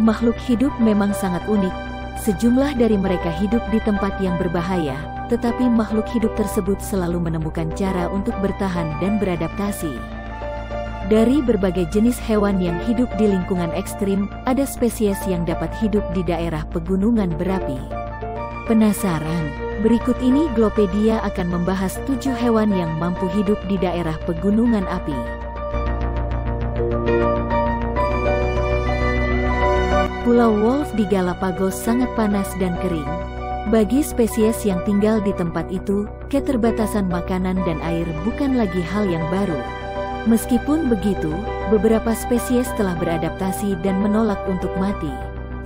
Makhluk hidup memang sangat unik. Sejumlah dari mereka hidup di tempat yang berbahaya, tetapi makhluk hidup tersebut selalu menemukan cara untuk bertahan dan beradaptasi. Dari berbagai jenis hewan yang hidup di lingkungan ekstrim, ada spesies yang dapat hidup di daerah pegunungan berapi. Penasaran? Berikut ini Glopedia akan membahas 7 hewan yang mampu hidup di daerah pegunungan api. Pulau Wolf di Galapagos sangat panas dan kering. Bagi spesies yang tinggal di tempat itu, keterbatasan makanan dan air bukan lagi hal yang baru. Meskipun begitu, beberapa spesies telah beradaptasi dan menolak untuk mati.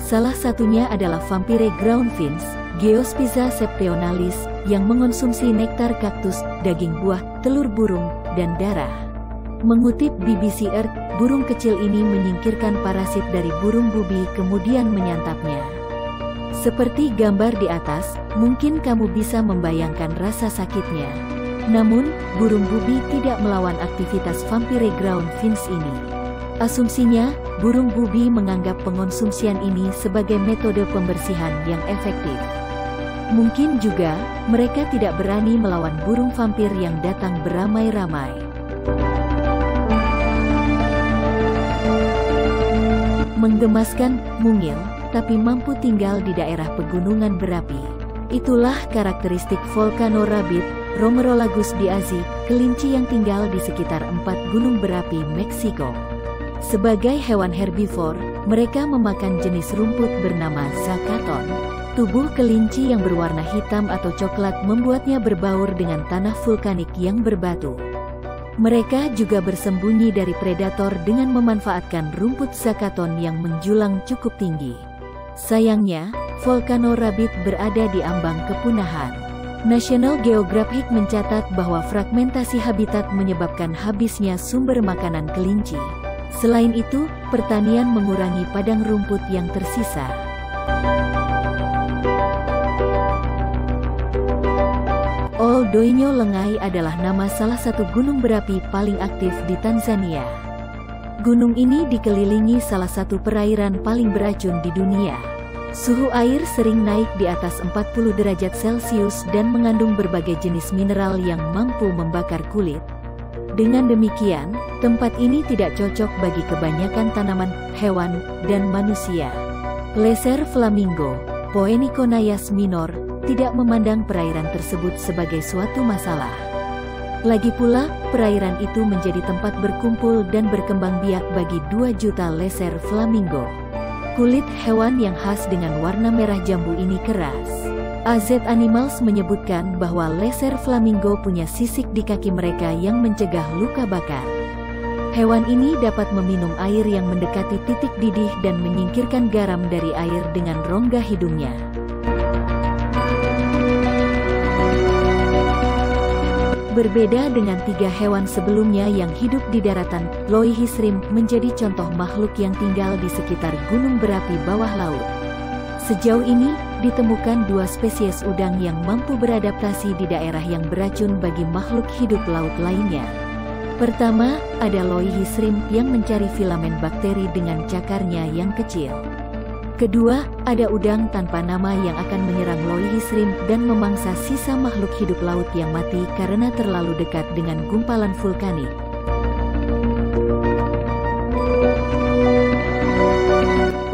Salah satunya adalah vampire groundfinch, Geospiza septeonalis, yang mengonsumsi nektar kaktus, daging buah, telur burung, dan darah. Mengutip BBC Earth, burung kecil ini menyingkirkan parasit dari burung bubi kemudian menyantapnya. Seperti gambar di atas, mungkin kamu bisa membayangkan rasa sakitnya. Namun, burung bubi tidak melawan aktivitas vampire groundfinch ini. Asumsinya, burung bubi menganggap pengonsumsian ini sebagai metode pembersihan yang efektif. Mungkin juga, mereka tidak berani melawan burung vampir yang datang beramai-ramai. Menggemaskan, mungil, tapi mampu tinggal di daerah pegunungan berapi. Itulah karakteristik Volcano Rabbit, Romerolagus diazi, kelinci yang tinggal di sekitar 4 gunung berapi Meksiko. Sebagai hewan herbivor, mereka memakan jenis rumput bernama zakaton. Tubuh kelinci yang berwarna hitam atau coklat membuatnya berbaur dengan tanah vulkanik yang berbatu. Mereka juga bersembunyi dari predator dengan memanfaatkan rumput zakaton yang menjulang cukup tinggi. Sayangnya, Volcano Rabbit berada di ambang kepunahan. National Geographic mencatat bahwa fragmentasi habitat menyebabkan habisnya sumber makanan kelinci. Selain itu, pertanian mengurangi padang rumput yang tersisa. Ol Doinyo Lengai adalah nama salah satu gunung berapi paling aktif di Tanzania. Gunung ini dikelilingi salah satu perairan paling beracun di dunia. Suhu air sering naik di atas 40 derajat Celcius dan mengandung berbagai jenis mineral yang mampu membakar kulit. Dengan demikian, tempat ini tidak cocok bagi kebanyakan tanaman, hewan, dan manusia. Lesser flamingo, Poeniconaias minor, tidak memandang perairan tersebut sebagai suatu masalah. Lagi pula, perairan itu menjadi tempat berkumpul dan berkembang biak bagi 2 juta lesser flamingo. Kulit hewan yang khas dengan warna merah jambu ini keras. AZ Animals menyebutkan bahwa lesser flamingo punya sisik di kaki mereka yang mencegah luka bakar. Hewan ini dapat meminum air yang mendekati titik didih dan menyingkirkan garam dari air dengan rongga hidungnya. Berbeda dengan 3 hewan sebelumnya yang hidup di daratan, Loihisrim menjadi contoh makhluk yang tinggal di sekitar gunung berapi bawah laut. Sejauh ini, ditemukan 2 spesies udang yang mampu beradaptasi di daerah yang beracun bagi makhluk hidup laut lainnya. Pertama, ada Loihisrim yang mencari filamen bakteri dengan cakarnya yang kecil. Kedua, ada udang tanpa nama yang akan menyerang Loihisrim dan memangsa sisa makhluk hidup laut yang mati karena terlalu dekat dengan gumpalan vulkanik.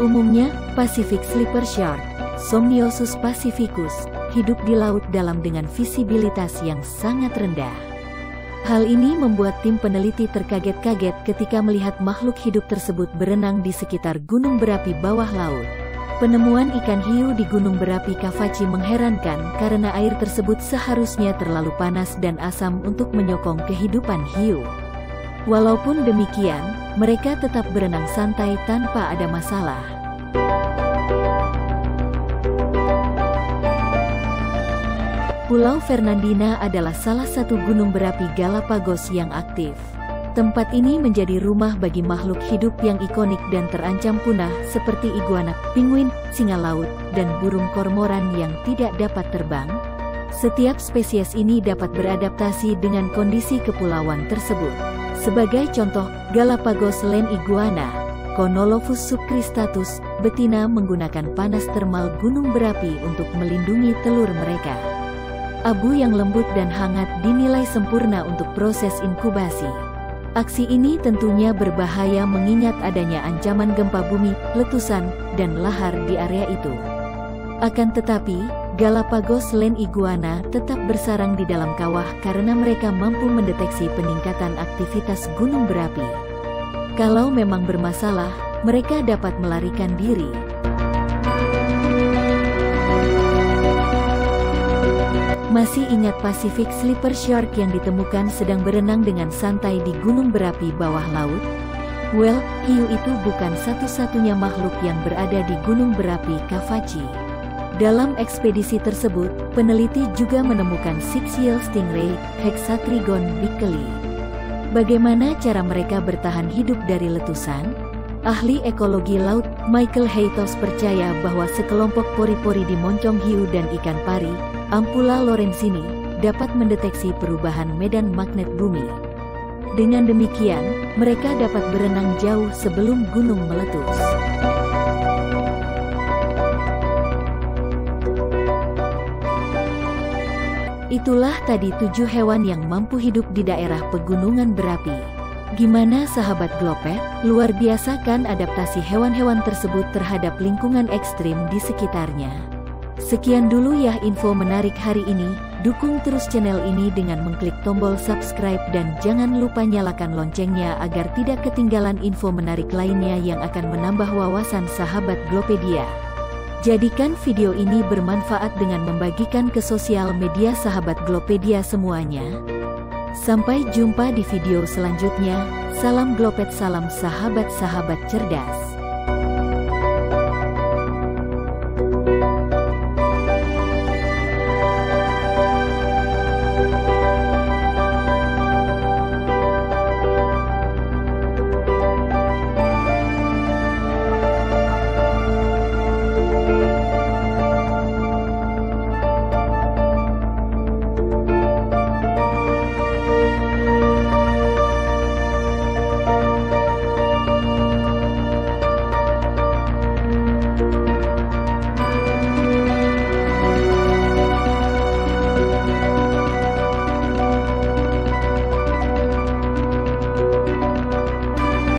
Umumnya, Pacific Sleeper Shark, Somniosus pacificus, hidup di laut dalam dengan visibilitas yang sangat rendah. Hal ini membuat tim peneliti terkaget-kaget ketika melihat makhluk hidup tersebut berenang di sekitar gunung berapi bawah laut. Penemuan ikan hiu di gunung berapi Kavachi mengherankan karena air tersebut seharusnya terlalu panas dan asam untuk menyokong kehidupan hiu. Walaupun demikian, mereka tetap berenang santai tanpa ada masalah. Pulau Fernandina adalah salah satu gunung berapi Galapagos yang aktif. Tempat ini menjadi rumah bagi makhluk hidup yang ikonik dan terancam punah seperti iguana, penguin, singa laut, dan burung kormoran yang tidak dapat terbang. Setiap spesies ini dapat beradaptasi dengan kondisi kepulauan tersebut. Sebagai contoh, Galapagos Land Iguana, Conolophus subcristatus, betina menggunakan panas termal gunung berapi untuk melindungi telur mereka. Abu yang lembut dan hangat dinilai sempurna untuk proses inkubasi. Aksi ini tentunya berbahaya mengingat adanya ancaman gempa bumi, letusan, dan lahar di area itu. Akan tetapi, Galapagos Land Iguana tetap bersarang di dalam kawah karena mereka mampu mendeteksi peningkatan aktivitas gunung berapi. Kalau memang bermasalah, mereka dapat melarikan diri. Masih ingat Pacific Sleeper Shark yang ditemukan sedang berenang dengan santai di gunung berapi bawah laut? Well, hiu itu bukan satu-satunya makhluk yang berada di gunung berapi Cavachie. Dalam ekspedisi tersebut, peneliti juga menemukan Six-Gill Stingray, Hexatrigon bickeli. Bagaimana cara mereka bertahan hidup dari letusan? Ahli ekologi laut, Michael Haytos percaya bahwa sekelompok pori-pori di moncong hiu dan ikan pari, Ampulla lorenzini, dapat mendeteksi perubahan medan magnet bumi. Dengan demikian, mereka dapat berenang jauh sebelum gunung meletus. Itulah tadi 7 hewan yang mampu hidup di daerah pegunungan berapi. Gimana sahabat Glopet? Luar biasa kan adaptasi hewan-hewan tersebut terhadap lingkungan ekstrim di sekitarnya. Sekian dulu ya info menarik hari ini. Dukung terus channel ini dengan mengklik tombol subscribe dan jangan lupa nyalakan loncengnya agar tidak ketinggalan info menarik lainnya yang akan menambah wawasan sahabat Glopedia. Jadikan video ini bermanfaat dengan membagikan ke sosial media sahabat Glopedia semuanya. Sampai jumpa di video selanjutnya. Salam Glopet, salam sahabat-sahabat cerdas.